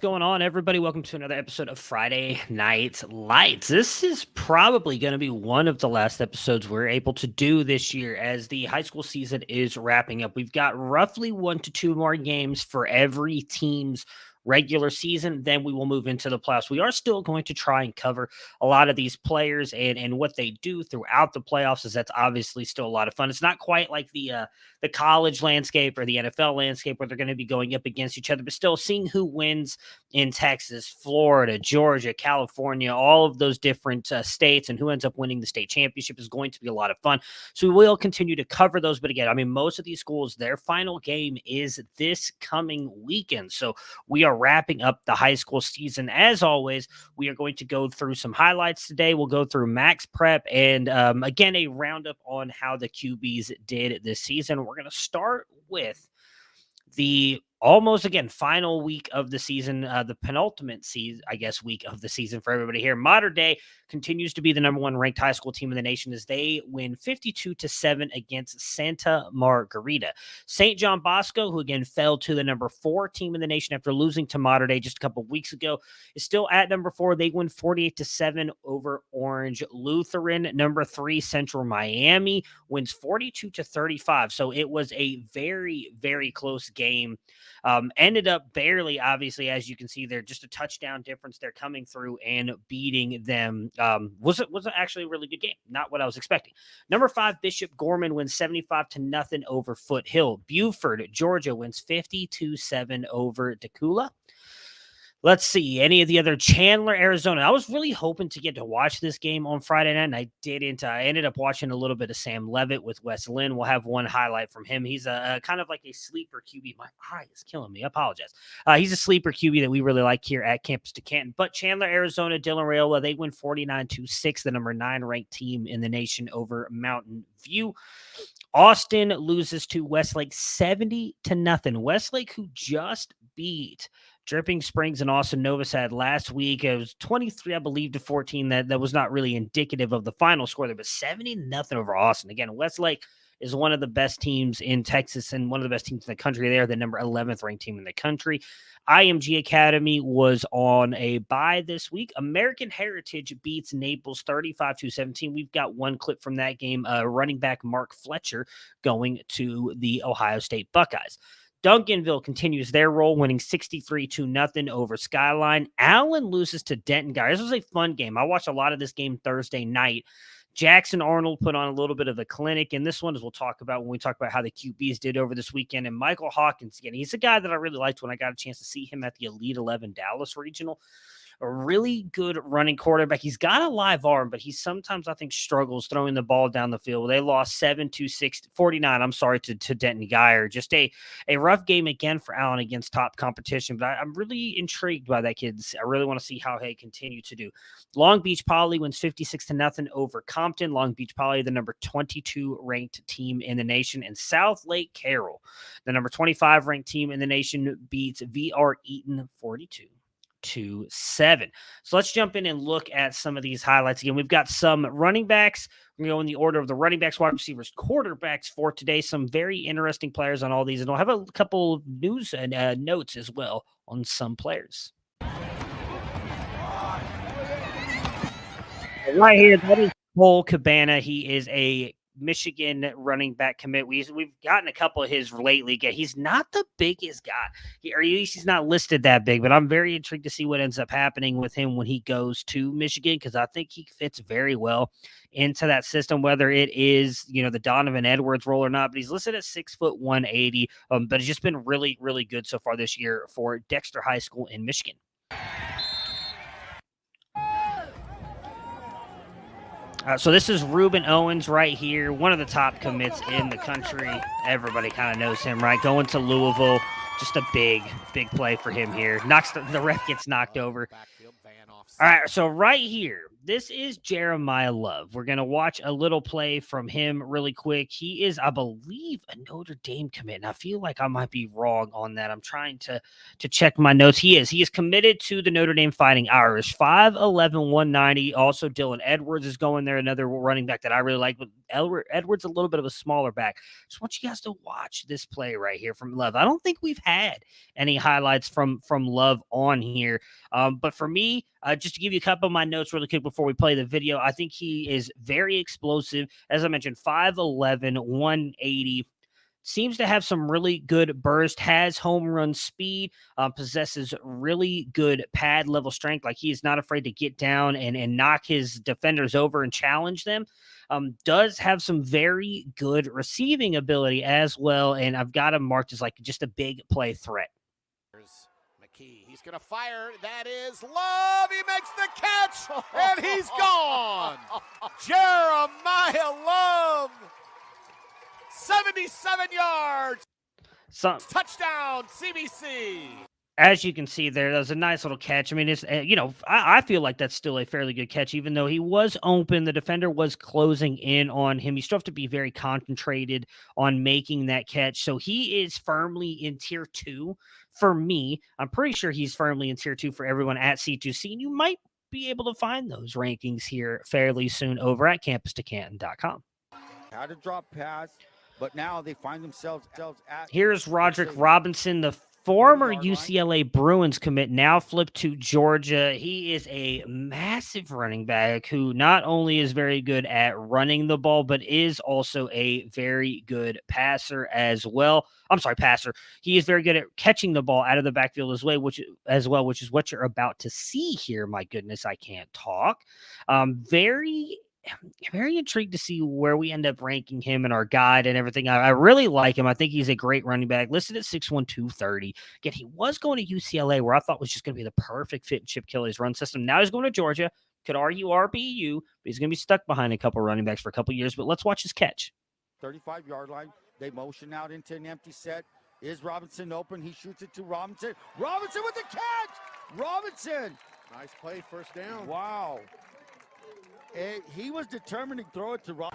Going on, everybody? Welcome to another episode of Friday Night Lights. This is probably going to be one of the last episodes we're able to do this year as the high school season is wrapping up. We've got roughly 1 to 2 more games for every team's regular season. Then we will move into the playoffs. We are still going to try and cover a lot of these players and what they do throughout the playoffs, as that's obviously still a lot of fun. It's not quite like the college landscape or the NFL landscape where they're going to be going up against each other, but still seeing who wins in Texas, Florida, Georgia, California, all of those different states, and who ends up winning the state championship is going to be a lot of fun. So we will continue to cover those. But again, I mean, most of these schools, their final game is this coming weekend. So we are wrapping up the high school season. As always, we are going to go through some highlights today. We'll go through max prep and, again, a roundup on how the QBs did this season. We're going to start with the almost again final week of the season, the penultimate season, I guess, week of the season for everybody here. Modern Day continues to be the number one ranked high school team in the nation as they win 52-7 against Santa Margarita. St. John Bosco, who again fell to the number 4 team in the nation after losing to Modern Day just a couple of weeks ago, is still at number 4. They win 48-7 over Orange Lutheran. Number 3, Central Miami, wins 42-35. So it was a very, very close game. Ended up barely, obviously, as you can see there, just a touchdown difference. They're coming through and beating them. Was it actually a really good game? Not what I was expecting. Number 5, Bishop Gorman wins 75-0 over Foothill. Buford, Georgia wins 52-7 over Decula. Let's see, any of the other Chandler, Arizona. I was really hoping to get to watch this game on Friday night, and I didn't. I ended up watching a little bit of Sam Levitt with Wes Lynn. We'll have one highlight from him. He's a kind of like a sleeper QB. My eye is killing me. I apologize. He's a sleeper QB that we really like here at Campus to Canton. But Chandler, Arizona, Dylan Rayola, they win 49-6, the number 9 ranked team in the nation over Mountain View. Austin loses to Westlake 70-0. Westlake, who just beat Dripping Springs and Austin Novosad last week. It was 23, I believe, to 14. That was not really indicative of the final score there, but 70-0 over Austin. Again, Westlake is one of the best teams in Texas and one of the best teams in the country. They are the number 11th ranked team in the country. IMG Academy was on a bye this week. American Heritage beats Naples 35-17. We've got one clip from that game. Running back Mark Fletcher going to the Ohio State Buckeyes. Duncanville continues their role, winning 63-0 over Skyline. Allen loses to Denton, guys. This was a fun game. I watched a lot of this game Thursday night. Jackson Arnold put on a little bit of a clinic, and this one is we'll talk about when we talk about how the QBs did over this weekend. And Michael Hawkins, again, he's a guy that I really liked when I got a chance to see him at the Elite 11 Dallas Regional. A really good running quarterback. He's got a live arm, but he sometimes, I think, struggles throwing the ball down the field. They lost 49, to Denton Geyer. Just a rough game again for Allen against top competition, but I'm really intrigued by that kid. I really want to see how they continue to do. Long Beach Poly wins 56-0 over Compton. Long Beach Poly, the number 22 ranked team in the nation. And South Lake Carroll, the number 25 ranked team in the nation, beats VR Eaton 42-7. So let's jump in and look at some of these highlights. Again, we've got some running backs. We're going to go in the order of the running backs, wide receivers, quarterbacks for today. Some very interesting players on all these. And we'll have a couple of news and notes as well on some players. Right here, that is Cole Cabana. He is a Michigan running back commit. We've gotten a couple of his lately. He's not the biggest guy, or at least he's not listed that big, but I'm very intrigued to see what ends up happening with him when he goes to Michigan, because I think he fits very well into that system, whether it is, the Donovan Edwards role or not. But he's listed at 6'1", 180, but it's just been really, really good so far this year for Dexter High School in Michigan. So this is Ruben Owens right here, one of the top commits in the country. Everybody kind of knows him, right? Going to Louisville, just a big, big play for him here. The ref gets knocked over. All right, so right here, this is Jeremiah Love. We're going to watch a little play from him really quick. He is, I believe, a Notre Dame commit. And I feel like I might be wrong on that. I'm trying to check my notes. He is committed to the Notre Dame Fighting Irish. 5'11", 190. Also, Dylan Edwards is going there, another running back that I really like. But Edwards a little bit of a smaller back. Just want you guys to watch this play right here from Love. I don't think we've had any highlights from Love on here. But for me, just to give you a couple of my notes really quick before we play the video, I think he is very explosive. As I mentioned, 5'11", 180. Seems to have some really good burst, has home run speed, possesses really good pad level strength. Like, he is not afraid to get down and knock his defenders over and challenge them. Does have some very good receiving ability as well. And I've got him marked as like just a big play threat. He's going to fire. That is Love. He makes the catch, and he's gone. Jeremiah Love, 77 yards. Touchdown, CBC. As you can see there, that was a nice little catch. I mean, it's, I feel like that's still a fairly good catch, even though he was open. The defender was closing in on him. You still have to be very concentrated on making that catch. So he is firmly in tier 2 for me. I'm pretty sure he's firmly in tier 2 for everyone at C2C. And you might be able to find those rankings here fairly soon over at campus2canton.com. Had a drop pass, but now they find themselves at. Here's Roderick Robinson, the former UCLA Bruins commit, now flipped to Georgia. He is a massive running back who not only is very good at running the ball, but is also a very good passer as well. Passer. He is very good at catching the ball out of the backfield as well, which is what you're about to see here. My goodness, I can't talk. Very intrigued to see where we end up ranking him in our guide and everything. I really like him. I think he's a great running back, listed at 6'1", 230. Again, he was going to UCLA, where I thought was just going to be the perfect fit in Chip Kelly's run system. Now he's going to Georgia. Could argue RBU, but he's going to be stuck behind a couple running backs for a couple years. But let's watch his catch. 35-yard line. They motion out into an empty set. Is Robinson open? He shoots it to Robinson. Robinson with the catch! Robinson! Nice play, first down. Wow. He was determined to throw it to Rob.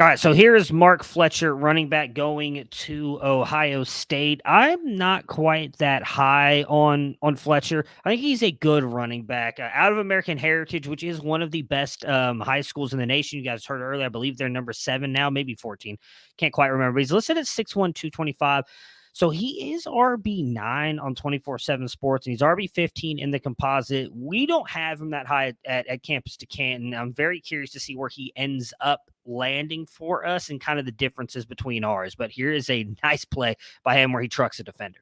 All right, so here is Mark Fletcher, running back going to Ohio State. I'm not quite that high on Fletcher. I think he's a good running back out of American Heritage, which is one of the best high schools in the nation. You guys heard earlier, I believe they're number 7 now, maybe 14. Can't quite remember. He's listed at 6'1", 225. So he is RB9 on 24/7 Sports, and he's RB15 in the composite. We don't have him that high at Campus to Canton. I'm very curious to see where he ends up landing for us and kind of the differences between ours. But here is a nice play by him where he trucks a defender.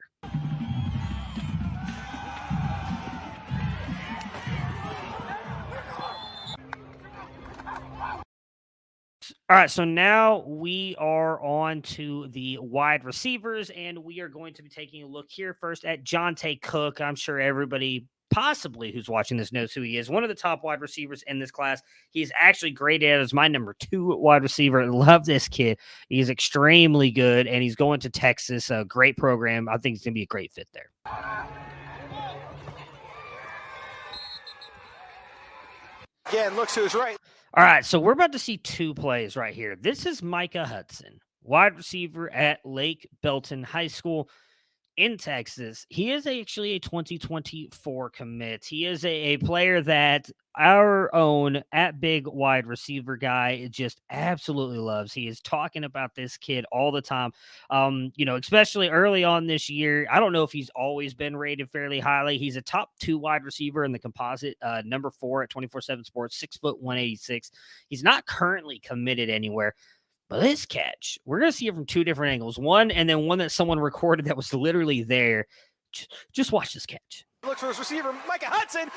All right, so now we are on to the wide receivers, and we are going to be taking a look here first at Jonte Cook. I'm sure everybody possibly who's watching this knows who he is. One of the top wide receivers in this class. He's actually graded as my number 2 wide receiver. I love this kid. He's extremely good, and he's going to Texas, a great program. I think he's going to be a great fit there. Again, looks to his right. All right, so we're about to see 2 plays right here. This is Micah Hudson, wide receiver at Lake Belton High School in Texas. He is actually a 2024 commit. He is a player that our own at Big wide receiver guy just absolutely loves. He is talking about this kid all the time. Especially early on this year. I don't know if he's always been rated fairly highly. He's a top 2 wide receiver in the composite, number 4 at 24/7 Sports, 6', 186. He's not currently committed anywhere. But this catch, we're going to see it from 2 different angles. One, and then one that someone recorded that was literally there. Just watch this catch. Look for his receiver, Micah Hudson.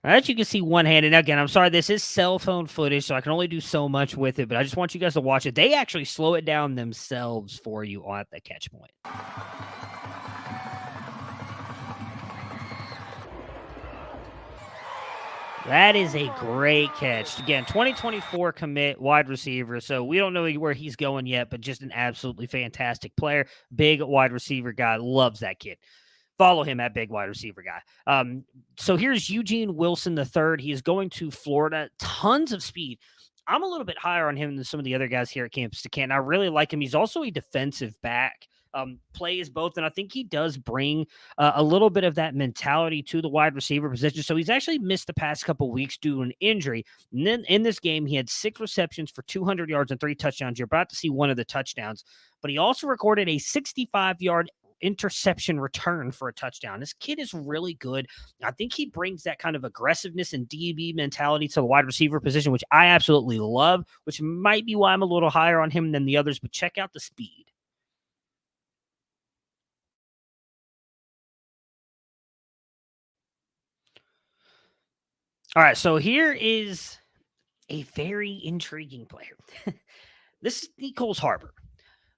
As you can see, one-handed. Again, I'm sorry, this is cell phone footage, so I can only do so much with it, but I just want you guys to watch it. They actually slow it down themselves for you at the catch point. That is a great catch. Again, 2024 commit wide receiver, so we don't know where he's going yet, but just an absolutely fantastic player. Big wide receiver guy. Loves that kid. Follow him at Big Wide Receiver Guy. So here's Eugene Wilson III. He is going to Florida. Tons of speed. I'm a little bit higher on him than some of the other guys here at Campus Decanton. I really like him. He's also a defensive back. Plays both, and I think he does bring a little bit of that mentality to the wide receiver position. So he's actually missed the past couple of weeks due to an injury. And then in this game, he had 6 receptions for 200 yards and 3 touchdowns. You're about to see one of the touchdowns, but he also recorded a 65-yard interception return for a touchdown. This kid is really good. I think he brings that kind of aggressiveness and DB mentality to the wide receiver position, which I absolutely love, which might be why I'm a little higher on him than the others, but check out the speed. All right, so here is a very intriguing player. This is Nichols Harbor,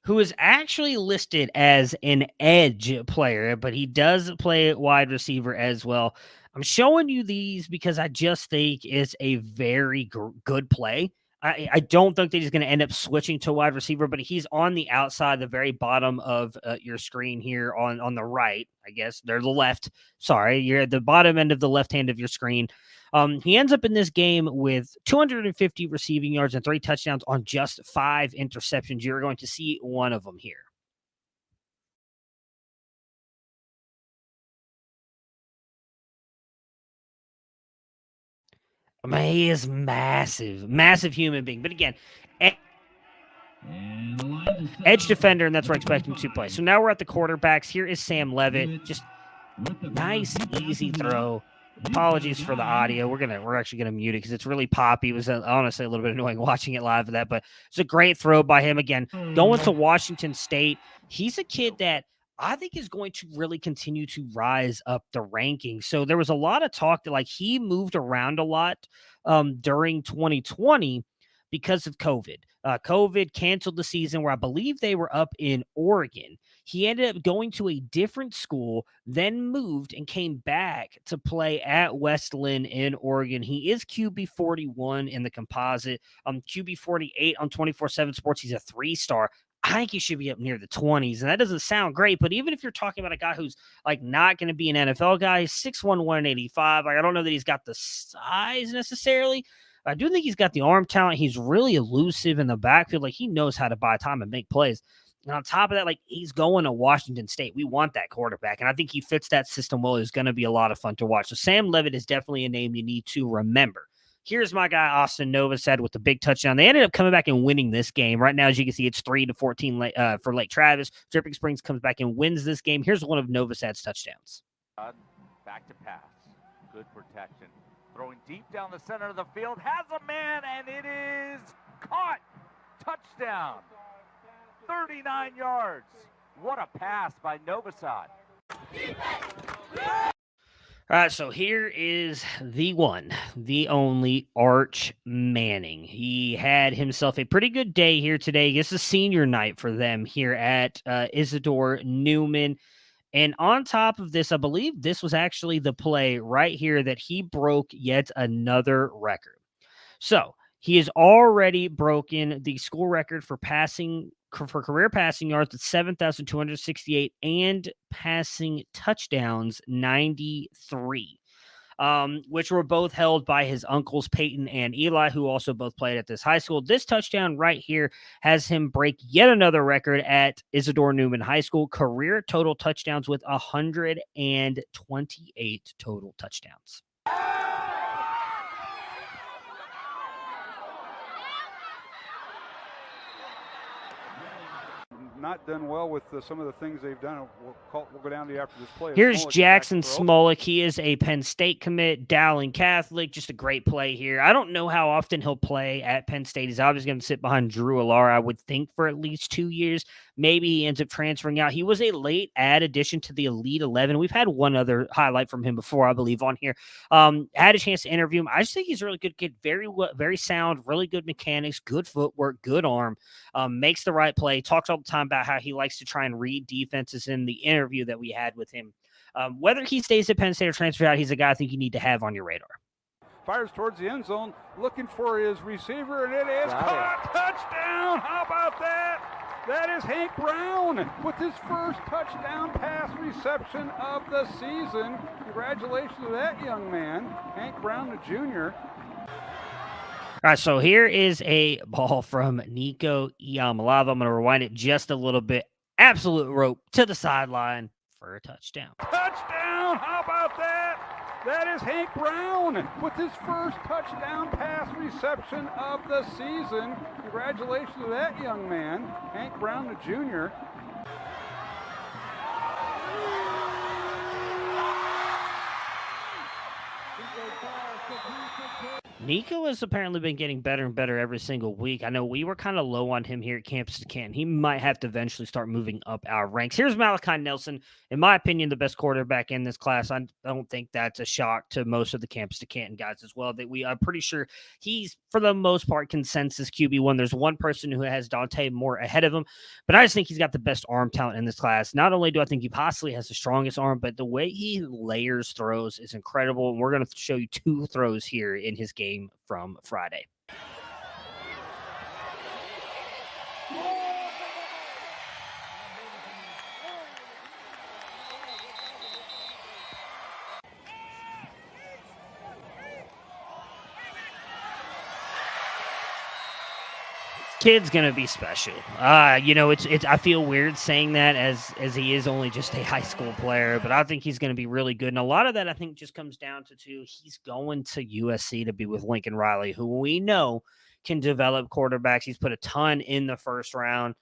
who is actually listed as an edge player, but he does play wide receiver as well. I'm showing you these because I just think it's a very good play. I don't think that he's going to end up switching to wide receiver, but he's on the outside, the very bottom of your screen here on the right, I guess. They're the left. Sorry, you're at the bottom end of the left hand of your screen. He ends up in this game with 250 receiving yards and 3 touchdowns on just 5 interceptions. You're going to see one of them here. I mean, he is massive human being. But again, edge defender, and that's where I expect him to play. So now we're at the quarterbacks. Here is Sam Levitt. Just nice, easy throw. Apologies for the audio. We're actually gonna mute it because it's really poppy. It was honestly a little bit annoying watching it live of that, but it's a great throw by him. Again, going to Washington State. He's a kid that I think is going to really continue to rise up the rankings. So there was a lot of talk that like he moved around a lot during 2020 because of COVID. COVID canceled the season where I believe they were up in Oregon. He ended up going to a different school, then moved and came back to play at Westland in Oregon. He is QB 41 in the composite, QB 48 on 24/7 Sports. He's a 3-star. I think he should be up near the 20s, and that doesn't sound great. But even if you're talking about a guy who's like not going to be an NFL guy, 6'1", 185. Like, I don't know that he's got the size necessarily. I do think he's got the arm talent. He's really elusive in the backfield. Like, he knows how to buy time and make plays. And on top of that, like, he's going to Washington State. We want that quarterback, and I think he fits that system well. It's going to be a lot of fun to watch. So Sam Levitt is definitely a name you need to remember. Here's my guy, Austin Novosad, with the big touchdown. They ended up coming back and winning this game. Right now, as you can see, it's 3-14 for Lake Travis. Dripping Springs comes back and wins this game. Here's one of Novosad's touchdowns. Back to pass. Good protection. Throwing deep down the center of the field. Has a man, and it is caught. Touchdown. 39 yards. What a pass by Novosad. All right, so here is the one, the only Arch Manning. He had himself a pretty good day here today. This is senior night for them here at Isidore Newman. And on top of this, I believe this was actually the play right here that he broke yet another record. So he has already broken the school record for career passing yards at 7,268 and passing touchdowns 93, which were both held by his uncles Peyton and Eli, who also both played at this high school. This touchdown right here has him break yet another record at Isidore Newman High School, career total touchdowns with 128 total touchdowns. Not done well with some of the things they've done. We'll go down to after this play. Here's Jackson Smolik. He is a Penn State commit, Dowling Catholic. Just a great play here. I don't know how often he'll play at Penn State. He's obviously going to sit behind Drew Alara, I would think, for at least 2 years. Maybe he ends up transferring out. He was a late add addition to the Elite 11. We've had one other highlight from him before, I believe, on here. Had a chance to interview him. I just think he's a really good kid, very sound, really good mechanics, good footwork, good arm, makes the right play, talks all the time about how he likes to try and read defenses in the interview that we had with him. Whether he stays at Penn State or transfers out, he's a guy I think you need to have on your radar. Fires towards the end zone, looking for his receiver, and it is caught. Touchdown! How about that? That is Hank Brown with his first touchdown pass reception of the season. Congratulations to that young man, Hank Brown, the junior. All right, so here is a ball from Nico Iamaleava. I'm going to rewind it just a little bit. Absolute rope to the sideline for a touchdown. Touchdown! How about that? That is Hank Brown with his first touchdown pass reception of the season. Congratulations to that young man, Hank Brown, the junior. Nico has apparently been getting better and better every single week. I know we were kind of low on him here at Campus to Canton. He might have to eventually start moving up our ranks. Here's Malachi Nelson, in my opinion, the best quarterback in this class. I don't think that's a shock to most of the Campus to Canton guys as well. That I'm pretty sure he's, for the most part, consensus QB1. There's one person who has Dante Moore ahead of him, but I just think he's got the best arm talent in this class. Not only do I think he possibly has the strongest arm, but the way he layers throws is incredible. And we're going to show you 2 throws here in his game from Friday. Kid's gonna be special. It's I feel weird saying that as he is only just a high school player, but I think he's gonna be really good. And a lot of that I think just comes down to he's going to USC to be with Lincoln Riley, who we know can develop quarterbacks. He's put a ton in the first round.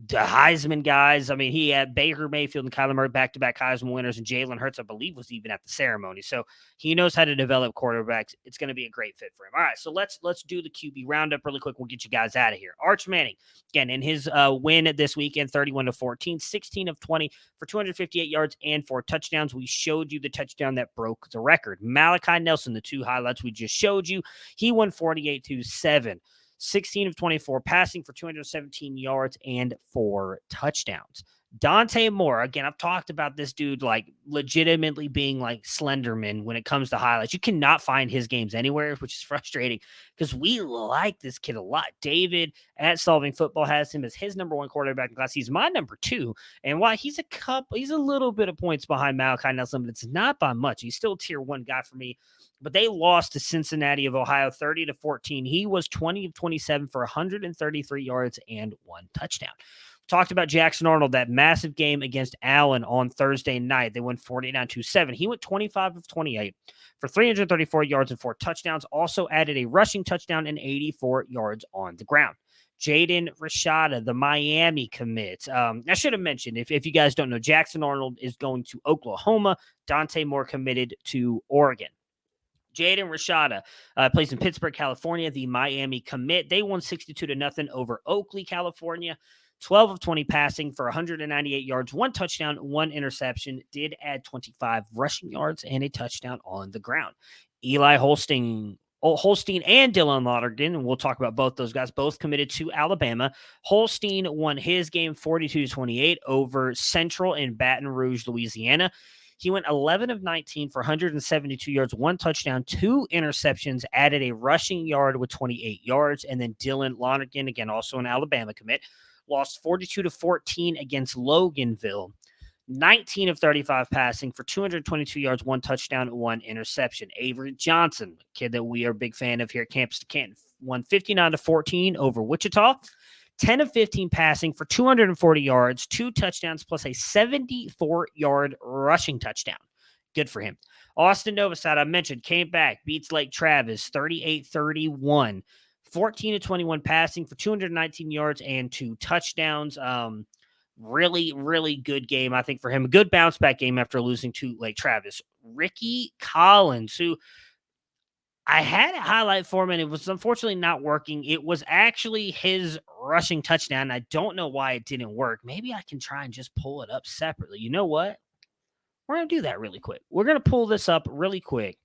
The Heisman guys, I mean, he had Baker Mayfield and Kyler Murray back-to-back Heisman winners, and Jalen Hurts, I believe, was even at the ceremony. So he knows how to develop quarterbacks. It's going to be a great fit for him. All right, so let's do the QB roundup really quick. We'll get you guys out of here. Arch Manning, again, in his win this weekend, 31-14, 16 of 20 for 258 yards and 4 touchdowns. We showed you the touchdown that broke the record. Malachi Nelson, the 2 highlights we just showed you, he won 48-7. 16 of 24 passing for 217 yards and 4 touchdowns. Dante Moore, again, I've talked about this dude like legitimately being like Slenderman when it comes to highlights. You cannot find his games anywhere, which is frustrating because we like this kid a lot. David at Solving Football has him as his number 1 quarterback in class. He's my number 2. And while he's a little bit of points behind Malachi Nelson, but it's not by much. He's still a tier 1 guy for me. But they lost to Cincinnati of Ohio 30-14. He was 20 of 27 for 133 yards and 1 touchdown. Talked about Jackson Arnold, that massive game against Allen on Thursday night. They won 49-7. He went 25 of 28 for 334 yards and 4 touchdowns. Also added a rushing touchdown and 84 yards on the ground. Jaden Rashada, the Miami commit. I should have mentioned, if you guys don't know, Jackson Arnold is going to Oklahoma. Dante Moore committed to Oregon. Jaden Rashada plays in Pittsburgh, California, the Miami commit. They won 62-0 over Oakley, California. 12 of 20 passing for 198 yards, 1 touchdown, 1 interception. Did add 25 rushing yards and a touchdown on the ground. Eli Holstein and Dylan Lonergan, and we'll talk about both those guys, both committed to Alabama. Holstein won his game 42-28 over Central in Baton Rouge, Louisiana. He went 11 of 19 for 172 yards, 1 touchdown, 2 interceptions, added a rushing yard with 28 yards. And then Dylan Lonergan, again, also an Alabama commit, lost 42-14 against Loganville. 19 of 35 passing for 222 yards, 1 touchdown, 1 interception. Avery Johnson, a kid that we are a big fan of here at Campus to Canton, won 59-14 over Wichita. 10 of 15 passing for 240 yards, 2 touchdowns, plus a 74-yard rushing touchdown. Good for him. Austin Novosad, I mentioned, came back, beats Lake Travis, 38-31. 14 of 21 passing for 219 yards and 2 touchdowns. Really, really good game, I think, for him. A good bounce-back game after losing to Lake Travis. Ricky Collins, who I had a highlight for him, and it was unfortunately not working. It was actually his rushing touchdown. I don't know why it didn't work. Maybe I can try and just pull it up separately. You know what? We're going to do that really quick. We're going to pull this up really quick.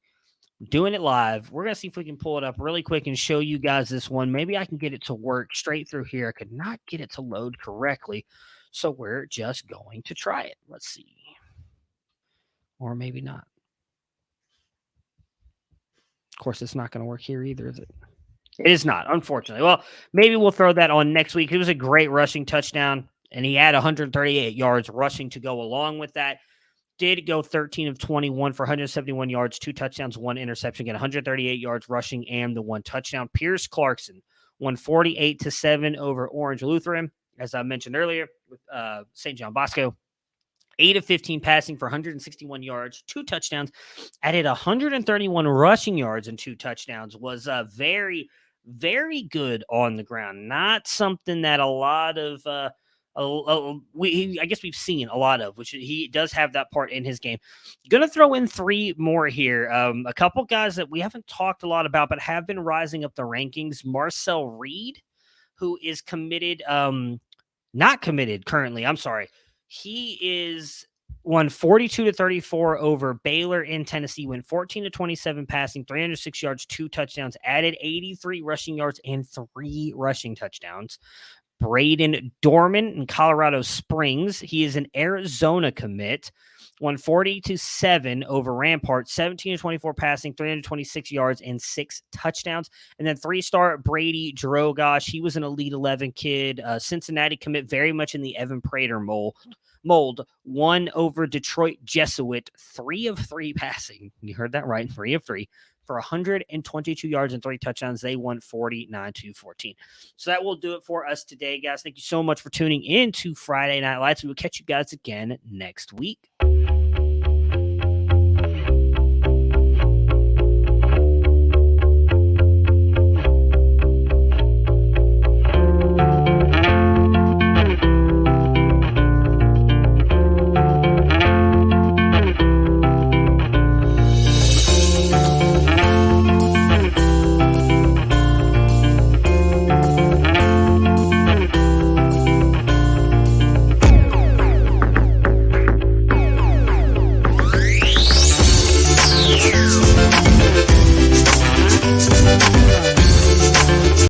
I'm doing it live. We're going to see if we can pull it up really quick and show you guys this one. Maybe I can get it to work straight through here. I could not get it to load correctly, so we're just going to try it. Let's see. Or maybe not. Of course, it's not going to work here either, is it? It is not, unfortunately. Well, maybe we'll throw that on next week. It was a great rushing touchdown, and he had 138 yards rushing to go along with that. Did go 13 of 21 for 171 yards, 2 touchdowns, 1 interception, again 138 yards rushing and the 1 touchdown. Pierce Clarkson won 48-7 over Orange Lutheran, as I mentioned earlier, with St. John Bosco. 8 of 15 passing for 161 yards, 2 touchdowns, added 131 rushing yards and 2 touchdowns. Was very, very good on the ground. Not something that a lot of I guess we've seen a lot of, which he does have that part in his game. Gonna throw in 3 more here. A couple guys that we haven't talked a lot about, but have been rising up the rankings. Marcel Reed, who is committed, not committed currently. I'm sorry. He is won 42-34 over Baylor in Tennessee, went 14-27 passing, 306 yards, 2 touchdowns, added 83 rushing yards and 3 rushing touchdowns. Braden Dorman in Colorado Springs. He is an Arizona commit. Won 40-7 over Rampart, 17-24 passing, 326 yards, and 6 touchdowns. And then 3-star Brady Drogosh. He was an Elite 11 kid. Cincinnati commit, very much in the Evan Prater mold. Won over Detroit Jesuit, 3 of 3 passing. You heard that right, 3 of 3. For 122 yards and 3 touchdowns. They won 49-14. So that will do it for us today, guys. Thank you so much for tuning in to Friday Night Lights. We will catch you guys again next week.